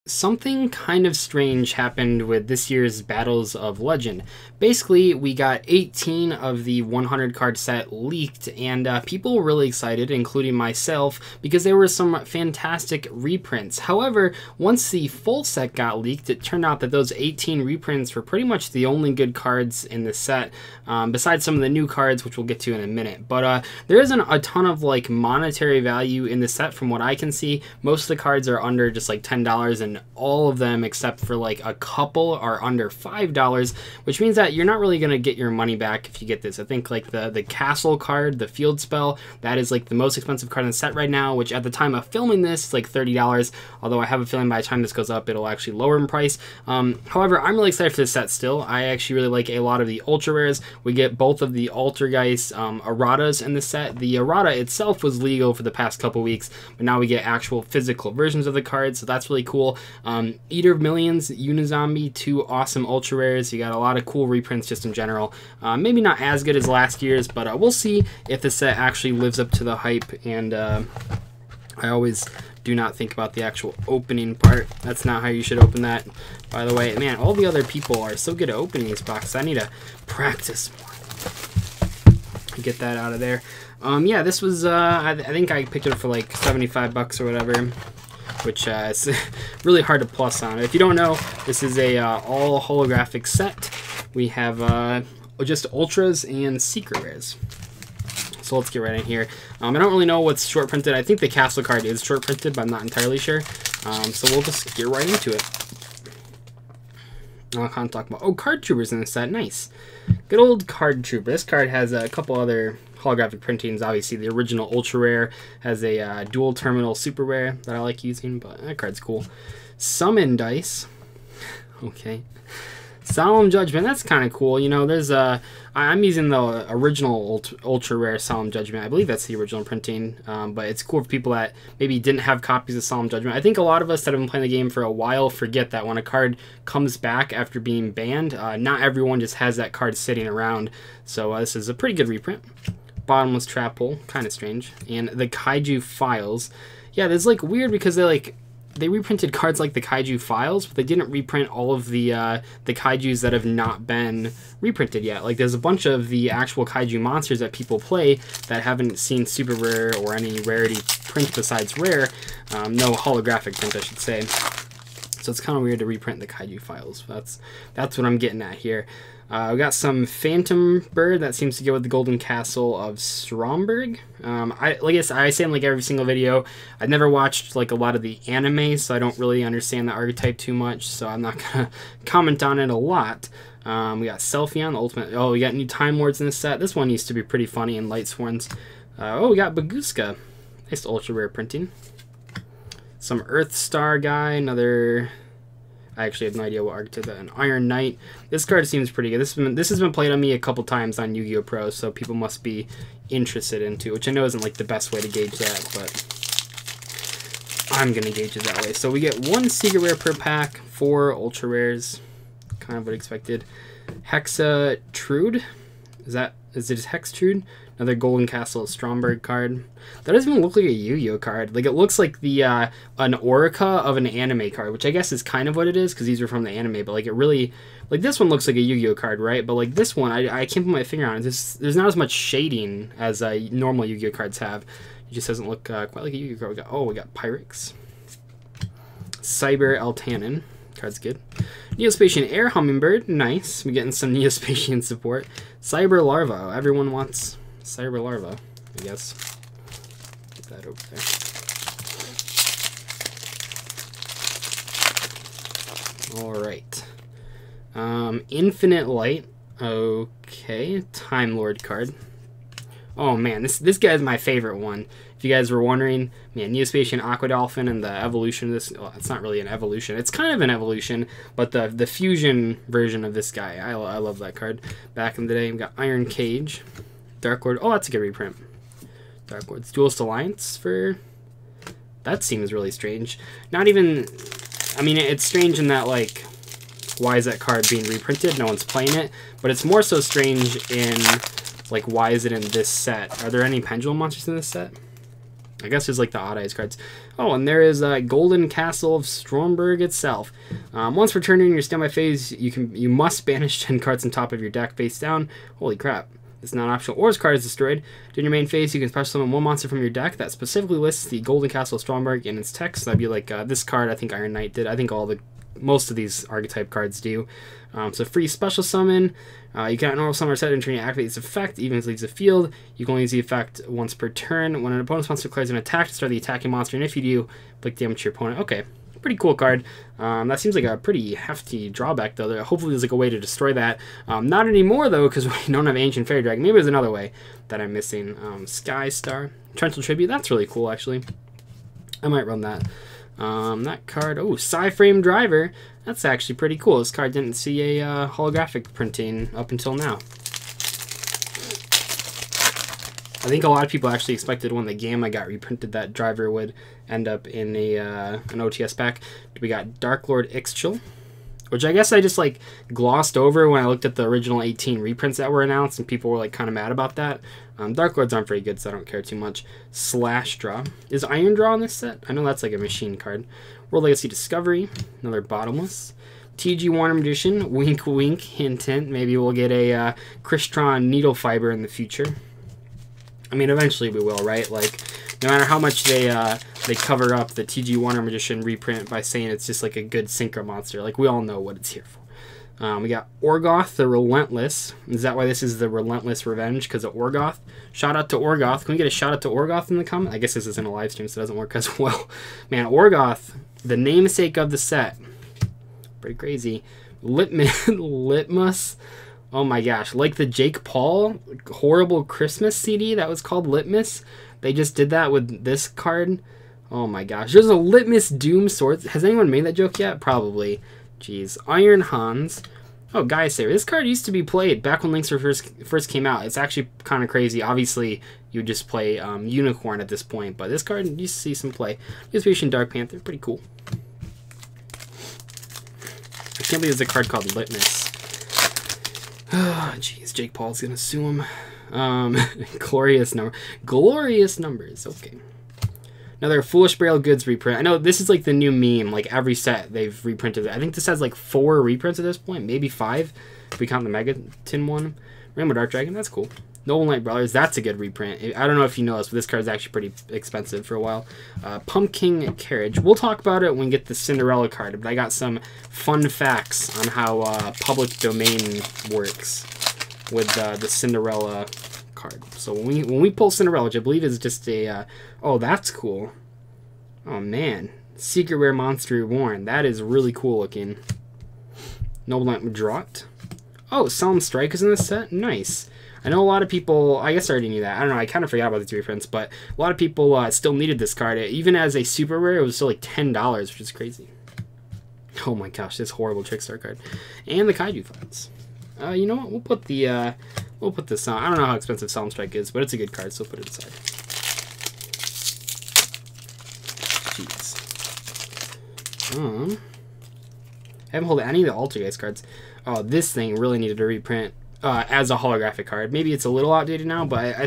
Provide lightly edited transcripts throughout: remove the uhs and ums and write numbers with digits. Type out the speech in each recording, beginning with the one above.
Something kind of strange happened with this year's Battles of Legend. Basically, we got 18 of the 100 card set leaked, and people were really excited, including myself, because there were some fantastic reprints. However, once the full set got leaked, it turned out that those 18 reprints were pretty much the only good cards in the set, besides some of the new cards, which we'll get to in a minute. But there isn't a ton of like monetary value in the set from what I can see. Most of the cards are under just like $10, and all of them except for like a couple are under $5, which means that you're not really going to get your money back if you get this. I think like the castle card, the field spell, that is like the most expensive card in the set right now, which at the time of filming this is like $30, although I have a feeling by the time this goes up it'll actually lower in price. However, I'm really excited for this set still. I actually really like a lot of the ultra rares. We get both of the Altergeist erratas in the set. The errata itself was legal for the past couple weeks, but now we get actual physical versions of the cards, so that's really cool. Eater of Millions, Unizombie, 2 awesome ultra rares. You got a lot of cool reprints just in general. Maybe not as good as last year's, but we'll see if the set actually lives up to the hype. And I always do not think about the actual opening part. That's not how you should open that, by the way. Man, all the other people are so good at opening these boxes. I need to practice more. Get that out of there. Yeah, this was, I think I picked it up for like 75 bucks or whatever, which is really hard to plus on. If you don't know, this is a all holographic set. We have just ultras and secret rares. So let's get right in here. I don't really know what's short printed. I think the castle card is short printed, but I'm not entirely sure. So we'll just get right into it. I'll kind of talk about, card troopers in this set. Nice. Good old card trooper. This card has a couple other holographic printings. Obviously, the original ultra rare has a dual terminal super rare that I like using, but that card's cool. Summon dice. Okay. Solemn Judgment, that's kind of cool. You know, there's I'm using the original ultra rare Solemn Judgment. I believe that's the original printing, but it's cool for people that maybe didn't have copies of Solemn Judgment. I think a lot of us that have been playing the game for a while forget that when a card comes back after being banned, not everyone just has that card sitting around. So this is a pretty good reprint. Bottomless Trap Hole, kind of strange. And the Kaiju Files. Yeah, that's like weird because they reprinted cards like the Kaiju Files, but they didn't reprint all of the Kaijus that have not been reprinted yet. Like, there's a bunch of the actual Kaiju monsters that people play that haven't seen super rare or any rarity print besides rare. No holographic print, I should say. So it's kind of weird to reprint the Kaiju Files. That's what I'm getting at here. We got some Phantom Bird that seems to go with the Golden Castle of Stromberg. I say in like every single video, I've never watched like a lot of the anime, so I don't really understand the archetype too much, so I'm not gonna comment on it a lot. We got Selfieon, the ultimate. Oh, we got new Time Lords in this set. This one used to be pretty funny in Lightsworns. We got Baguska. Nice ultra rare printing. Some Earth Star guy, another. I actually have no idea what archetype that. An Iron Knight. This card seems pretty good. This has been played on me a couple times on Yu-Gi-Oh! Pro, so people must be interested into, which I know isn't like the best way to gauge that, but I'm gonna gauge it that way. So we get 1 secret rare per pack, 4 ultra rares, kind of what I expected. Hexatrude. Is it just Hextrude? Another Golden Castle of Stromberg card. That doesn't even look like a Yu-Gi-Oh card. Like, it looks like the an Orica of an anime card, which I guess is kind of what it is because these are from the anime. But like, it really, like, this one looks like a Yu-Gi-Oh card, right? But like this one, I can't put my finger on it. There's not as much shading as normal Yu-Gi-Oh cards have. It just doesn't look quite like a Yu-Gi-Oh card. We got Pyrex, Cyber Altanin. Card's good. Neospatian Air Hummingbird, nice. We're getting some Neospatian support. Cyber Larva. Everyone wants Cyber Larva, I guess. Get that over there. Alright. Infinite Light. Okay. Time Lord card. Oh man, this guy's my favorite one. If you guys were wondering, man, Neospatian Aqua Dolphin and the evolution of this, well, it's not really an evolution. It's kind of an evolution, but the fusion version of this guy, I love that card. Back in the day, we got Iron Cage, Dark Lord. Oh, that's a good reprint. Dark Lord's Duelist Alliance for... That seems really strange. Not even... I mean, it's strange in that, like, why is that card being reprinted? No one's playing it. But it's more so strange in... Like, why is it in this set? Are there any pendulum monsters in this set? I guess there's like the odd eyes cards. Oh, and there is Golden Castle of Stromberg itself. Once returned in your standby phase, you must banish 10 cards on top of your deck face down. Holy crap. It's not optional. Or card is destroyed. During your main phase, you can special summon one monster from your deck that specifically lists the Golden Castle of Stromberg in its text. That'd be like this card. I think Iron Knight did. I think most of these archetype cards do. So free special summon. You cannot normal summon or set entry and activate this effect even if it leaves the field. You can only use the effect once per turn. When an opponent's monster declares an attack, start the attacking monster, and if you do, inflict damage to your opponent. Okay. Pretty cool card. That seems like a pretty hefty drawback, though. Hopefully there's like a way to destroy that. Not anymore, though, because we don't have Ancient Fairy Dragon. Maybe there's another way that I'm missing. Sky Star. Torrential Tribute. That's really cool, actually. I might run that. That card. Oh, Psy-Frame Driver. That's actually pretty cool. This card didn't see a holographic printing up until now. I think a lot of people actually expected when the Gamma got reprinted that Driver would end up in an OTS pack. We got Dark Lord Ixchel, which I guess I just like glossed over when I looked at the original 18 reprints that were announced, and people were like kind of mad about that. Dark Lords aren't very good, so I don't care too much. Slash Draw. Is Iron Draw on this set? I know that's like a machine card. World Legacy Discovery. Another Bottomless. TG Warner Magician. Wink wink, hint hint. Maybe we'll get a Crystron Needle Fiber in the future. I mean, eventually we will, right? Like, no matter how much they cover up the TG Warner Magician reprint by saying it's just like a good Synchro monster. Like, we all know what it's here for. We got Orgoth, the Relentless. Is that why this is the Relentless Revenge? Because of Orgoth? Shout out to Orgoth. Can we get a shout out to Orgoth in the comment? I guess this isn't a live stream, so it doesn't work as well. Man, Orgoth, the namesake of the set. Pretty crazy. Litmus. Oh my gosh, like the Jake Paul Horrible Christmas CD that was called Litmus. They just did that with this card. Oh my gosh, there's a Litmus Doom Sword. Has anyone made that joke yet? Probably. Jeez. Iron Hans. Oh, Gaia Saver. This card used to be played back when Links first came out. It's actually kind of crazy. Obviously, you would just play Unicorn at this point, but this card used to see some play. Distribution Dark Panther. Pretty cool. I can't believe there's a card called Litmus. Oh, jeez, Jake Paul's gonna sue him. Glorious numbers. Okay. Another Foolish Burial Goods reprint. I know this is like the new meme. Like every set they've reprinted. I think this has like 4 reprints at this point, maybe 5 if we count the Mega Tin one. Rainbow Dark Dragon. That's cool. Noble Knight Brothers. That's a good reprint. I don't know if you know this, but this card is actually pretty expensive for a while. Pumpkin Carriage. We'll talk about it when we get the Cinderella card, but I got some fun facts on how public domain works with the Cinderella card. So when we pull Cinderella, which I believe is just a oh, that's cool. Oh man, Secret Rare Monster Reborn. That is really cool looking. Noble Knight Drought. Oh, Solemn Strike is in this set. Nice. I know a lot of people, I guess I already knew that. I don't know, I kind of forgot about these reprints, but a lot of people still needed this card. Even as a super rare, it was still like $10, which is crazy. Oh my gosh, this horrible Trickstar card. And the Kaiju Files. You know what? We'll put this on. I don't know how expensive Solemn Strike is, but it's a good card, so we'll put it aside. Jeez. I haven't held any of the Altergeist cards. Oh, this thing really needed a reprint as a holographic card. Maybe it's a little outdated now, but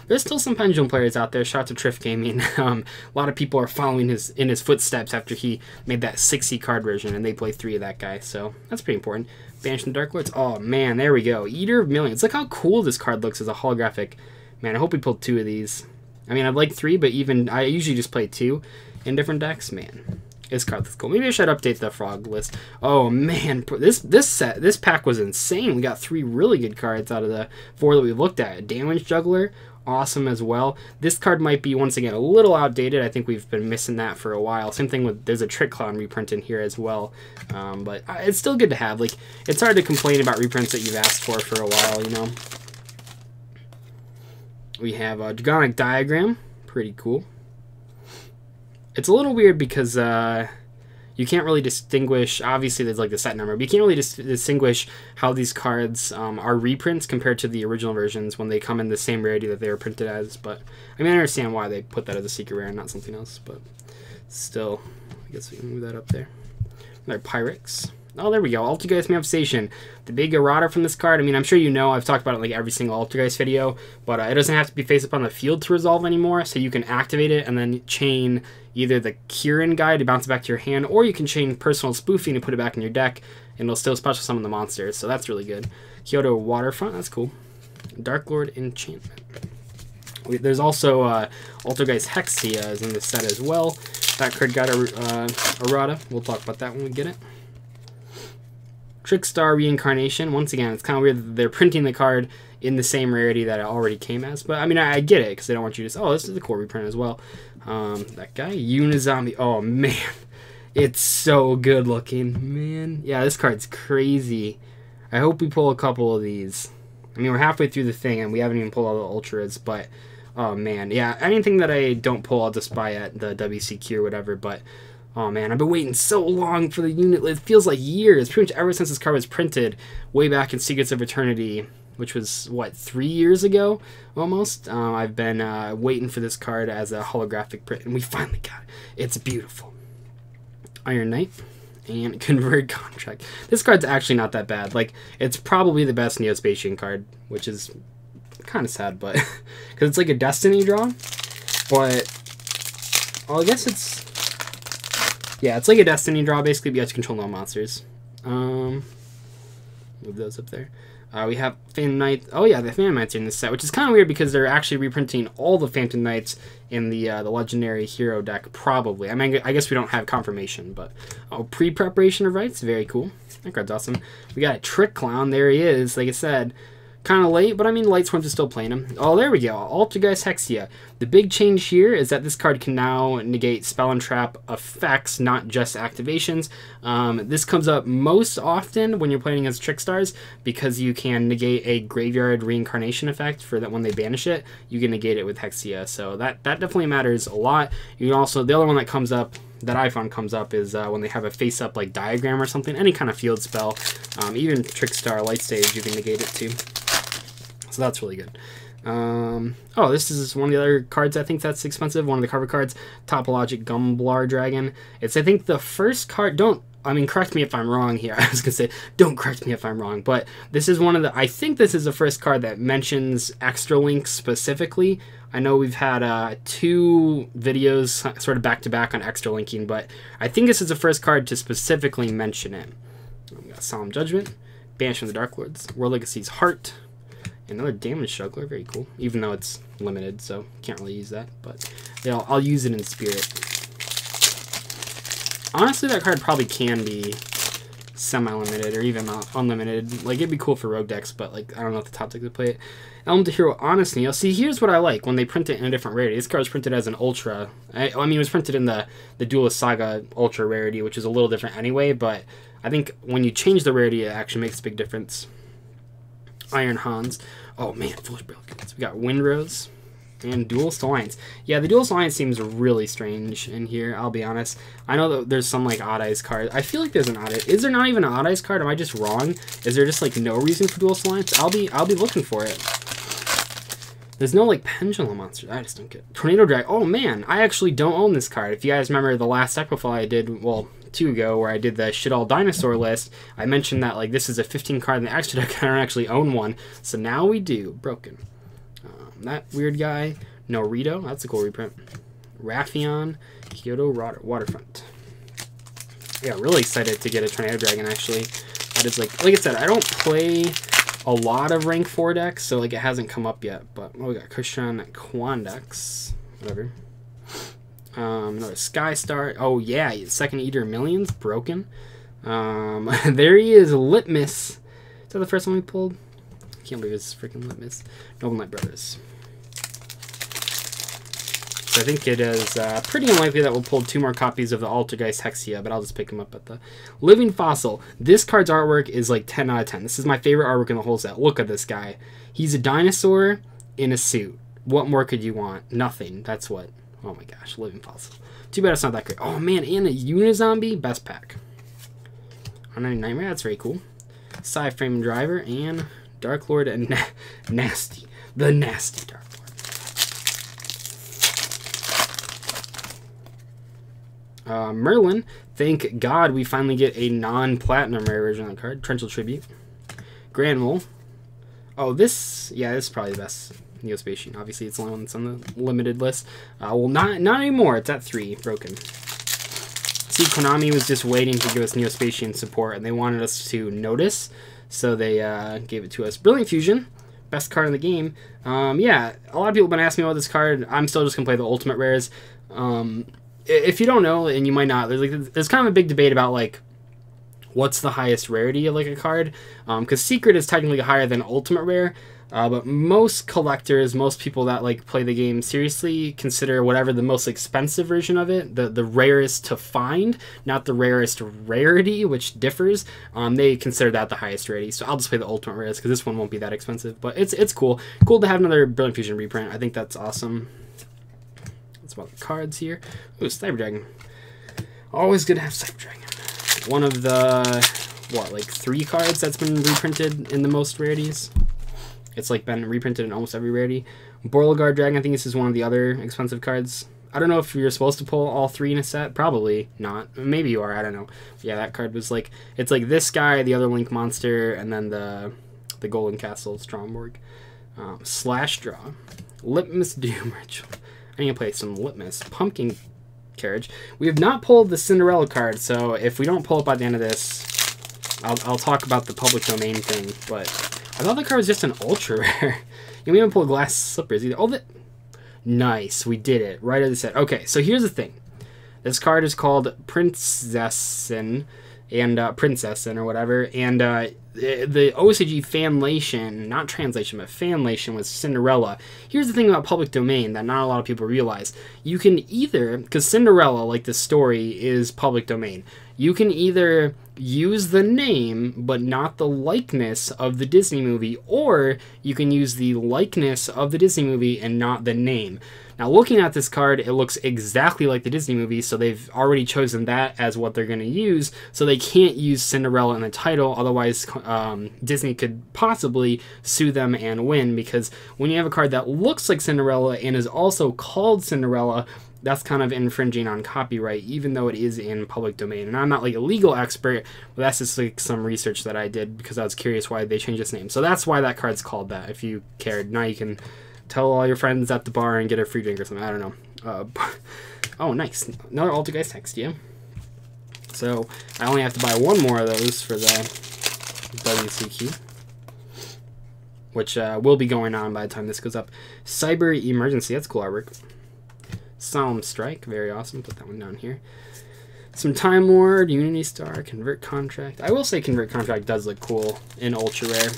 there's still some Pendulum players out there. Shout out to Triff Gaming. A lot of people are following in his footsteps after he made that 60 card version, and they play 3 of that guy, so that's pretty important. Banish the Dark Lords. Oh man, there we go. Eater of Millions. Look how cool this card looks as a holographic. Man, I hope we pulled 2 of these. I mean, I'd like 3, but even I usually just play 2 in different decks. Man, this card looks cool. Maybe I should update the frog list. Oh man, this pack was insane. We got 3 really good cards out of the 4 that we looked at. Damage Juggler, awesome as well. This card might be once again a little outdated. I think we've been missing that for a while. Same thing with, there's a Trick Clown reprint in here as well. But it's still good to have. Like, it's hard to complain about reprints that you've asked for a while, you know. We have a Dragonic Diagram, pretty cool. It's a little weird because you can't really distinguish, obviously there's like the set number, but you can't really distinguish how these cards are reprints compared to the original versions when they come in the same rarity that they were printed as. But I mean, I understand why they put that as a secret rare and not something else, but still, I guess we can move that up there. Another Pyrex. Oh, there we go. Altergeist Manifestation. The big errata from this card. I mean, I'm sure you know, I've talked about it like every single Altergeist video, but it doesn't have to be face up on the field to resolve anymore, so you can activate it and then chain either the Kieran guy to bounce it back to your hand, or you can chain Personal Spoofing and put it back in your deck, and it'll still special summon the monsters, so that's really good. Kyoto Waterfront, that's cool. Dark Lord Enchantment. There's also Altergeist Hexia is in this set as well. That card got a errata. We'll talk about that when we get it. Trickstar Reincarnation. Once again, it's kind of weird that they're printing the card in the same rarity that it already came as. But, I mean, I get it, because they don't want you to say, oh, this is the core reprint as well. That guy, Unizombie. Oh, man. It's so good looking, man. Yeah, this card's crazy. I hope we pull a couple of these. I mean, we're halfway through the thing, and we haven't even pulled all the Ultras, but, oh, man. Yeah, anything that I don't pull, I'll just buy at the WCQ or whatever, but... Oh man, I've been waiting so long for the unit. It feels like years. Pretty much ever since this card was printed way back in Secrets of Eternity, which was, what, 3 years ago almost? I've been waiting for this card as a holographic print, and we finally got it. It's beautiful. Iron Knight and Convert Contract. This card's actually not that bad. Like, it's probably the best Neospatian card, which is kind of sad, but because it's like a Destiny draw. But, well, I guess it's... Yeah, it's like a Destiny draw, basically, but you have to control no monsters. Move those up there. We have Phantom Knight. Oh yeah, the Phantom Knights are in this set, which is kind of weird because they're actually reprinting all the Phantom Knights in the Legendary Hero deck, probably. I mean, I guess we don't have confirmation, but... Oh, pre-preparation of rights? Very cool. That card's awesome. We got a Trick Clown. There he is, like I said. Kind of late, but I mean, Lightsworms is still playing him. Oh, there we go. Altergeist Hexia. The big change here is that this card can now negate spell and trap effects, not just activations. This comes up most often when you're playing against Trickstars because you can negate a graveyard reincarnation effect for that when they banish it. You can negate it with Hexia, so that definitely matters a lot. You can also, the other one that comes up that I found comes up is when they have a face-up like diagram or something, any kind of field spell, even Trickstar Light Stage, you can negate it too. So that's really good. Oh, this is one of the other cards I think that's expensive. One of the cover cards, Topologic Gumblar Dragon. It's, I think, the first card. Correct me if I'm wrong here. I was going to say, don't correct me if I'm wrong. But this is one of the, I think this is the first card that mentions Extra Link specifically. I know we've had 2 videos sort of back-to-back on Extra Linking, but I think this is the first card to specifically mention it. We got Solemn Judgment, Banishment of the Dark Lords, World Legacy's Heart, another Damage Juggler, very cool. Even though it's limited, so can't really use that. But yeah, I'll use it in Spirit. Honestly, that card probably can be semi-limited or even unlimited. Like, it'd be cool for rogue decks, but like I don't know if the top deck would play it. Elm to Hero Honest Neil. See, here's what I like when they print it in a different rarity. This card was printed as an Ultra. I mean, it was printed in the Duelist Saga Ultra rarity, which is a little different anyway. But I think when you change the rarity, it actually makes a big difference. Iron Hans. Oh man, Foolish Brilliance. We got Windrose and Duelist Alliance. Yeah, the Duelist Alliance seems really strange in here, I'll be honest. I know that there's some like Odd Eyes card. I feel like there's an Odd Eyes. Is there not even an Odd Eyes card? Am I just wrong? Is there just like no reason for Duelist Alliance? I'll be looking for it. There's no like Pendulum monster. I just don't get it. Tornado Drag. Oh man, I actually don't own this card. If you guys remember the last deck profile I did, well, 2 ago, where I did the Shit All Dinosaur list, I mentioned that like this is a 15 card in the extra deck. I don't actually own one, so now we do. Broken. That weird guy, Norito, that's a cool reprint. Raffion, Kyoto Waterfront. Yeah, really excited to get a Tornado Dragon. Actually, that is like I said, I don't play a lot of rank 4 decks, so like it hasn't come up yet. But we got Kushan Quandex, whatever. Another Sky Star. Oh yeah, Second Eater Millions, broken. There he is, Litmus. Is that the first one we pulled? I can't believe it's freaking Litmus. Noble Knight Brothers. So I think it is pretty unlikely that we'll pull 2 more copies of the Altergeist Hexia, but I'll just pick them up at the Living Fossil. This card's artwork is like 10 out of 10. This is my favorite artwork in the whole set. Look at this guy. He's a dinosaur in a suit. What more could you want? Nothing. That's what. Oh my gosh, Living Fossil. Too bad it's not that great. Oh man, and a Unizombie best pack. Unending Nightmare, that's very cool. Sci-Frame Driver and Dark Lord and Nasty. The Nasty Dark Lord. Merlin, thank God we finally get a non-platinum rare version of the card. Torrential Tribute. Granule. Oh, this is probably the best Neospatian. Obviously, it's the only one that's on the limited list. Well, not anymore. It's at 3, broken. See, Konami was just waiting to give us Neospatian support, and they wanted us to notice, so they gave it to us. Brilliant Fusion, best card in the game. Yeah, a lot of people have been asking me about this card. I'm still just going to play the Ultimate Rares. If you don't know, and you might not, there's kind of a big debate about, like, what's the highest rarity of, like, a card. Because Secret is technically higher than Ultimate Rare, but most collectors, most people that, like, play the game seriously consider whatever the most expensive version of it, the rarest to find, not the rarest rarity, which differs. They consider that the highest rarity, so I'll just play the Ultimate Rares, because this one won't be that expensive. But it's cool. Cool to have another Brilliant Fusion reprint. I think that's awesome. That's about the cards here. Ooh, Cyber Dragon. Always good to have Cyber Dragon. One of the, like 3 cards that's been reprinted in the most rarities. It's like been reprinted in almost every rarity. Borreguard Dragon, I think this is one of the other expensive cards. I don't know if you're supposed to pull all 3 in a set. Probably not. Maybe you are, I don't know. Yeah, that card was like, it's like this guy, the other Link monster, and then the Golden Castle Stromborg. Slash Draw. Litmus Doom Ritual. I'm going to play some Litmus. Pumpkin Carriage. We have not pulled the Cinderella card, so if we don't pull it by the end of this, I'll talk about the public domain thing, but I thought the card was just an ultra rare. We haven't pulled Glass Slippers either. Oh, nice, we did it right at the set. Okay, so here's the thing. This card is called Princessin, and Princessin or whatever, and the OCG fanlation, not translation, but fanlation was Cinderella. Here's the thing about public domain that not a lot of people realize. You can either, because Cinderella, like the story, is public domain, you can either use the name but not the likeness of the Disney movie, or you can use the likeness of the Disney movie and not the name. Now, looking at this card, it looks exactly like the Disney movie, so they've already chosen that as what they're going to use, so they can't use Cinderella in the title, otherwise Disney could possibly sue them and win, because when you have a card that looks like Cinderella and is also called Cinderella, that's kind of infringing on copyright, even though it is in public domain. And I'm not like a legal expert, but that's just like some research that I did because I was curious why they changed its name. So that's why that card's called that, if you cared. Now you can tell all your friends at the bar and get a free drink or something. I don't know. Oh, nice. Another Altergeist text, yeah. So I only have to buy 1 more of those for the WCQ, which will be going on by the time this goes up. Cyber Emergency, that's cool artwork. Solemn Strike, very awesome. Put that one down here. Some Time Lord, Unity Star, Convert Contract. I will say Convert Contract does look cool in Ultra Rare.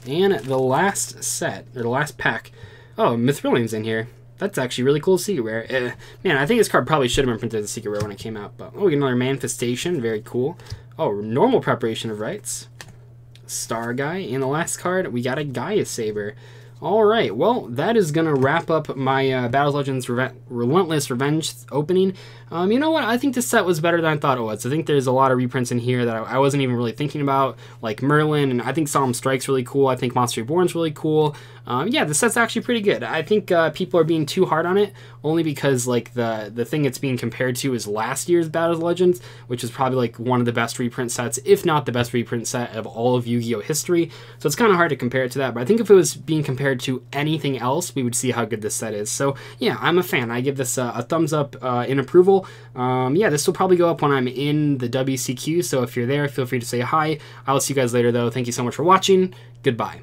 And the last set, or the last pack. Oh, Mithrillium's in here. That's actually really cool Secret Rare. Man, I think this card probably should have been printed as a Secret Rare when it came out. But oh, we get another Manifestation, very cool. Oh, Normal Preparation of Rites. Star Guy. And the last card, we got a Gaia Saber. Alright, well, that is going to wrap up my Battles Legends Relentless Revenge opening. You know what? I think this set was better than I thought it was. I think there's a lot of reprints in here that I wasn't even really thinking about, like Merlin, and I think Solemn Strike's really cool. I think Monster Reborn's really cool. Yeah, the set's actually pretty good. I think people are being too hard on it, only because like the thing it's being compared to is last year's Battles Legends, which is probably like one of the best reprint sets, if not the best reprint set of all of Yu-Gi-Oh! History. So it's kind of hard to compare it to that, but I think if it was being compared to anything else, we would see how good this set is. So yeah, I'm a fan. I give this a thumbs up in approval. Yeah, this will probably go up when I'm in the WCQ, so if you're there, feel free to say hi. I will see you guys later, though. Thank you so much for watching. Goodbye.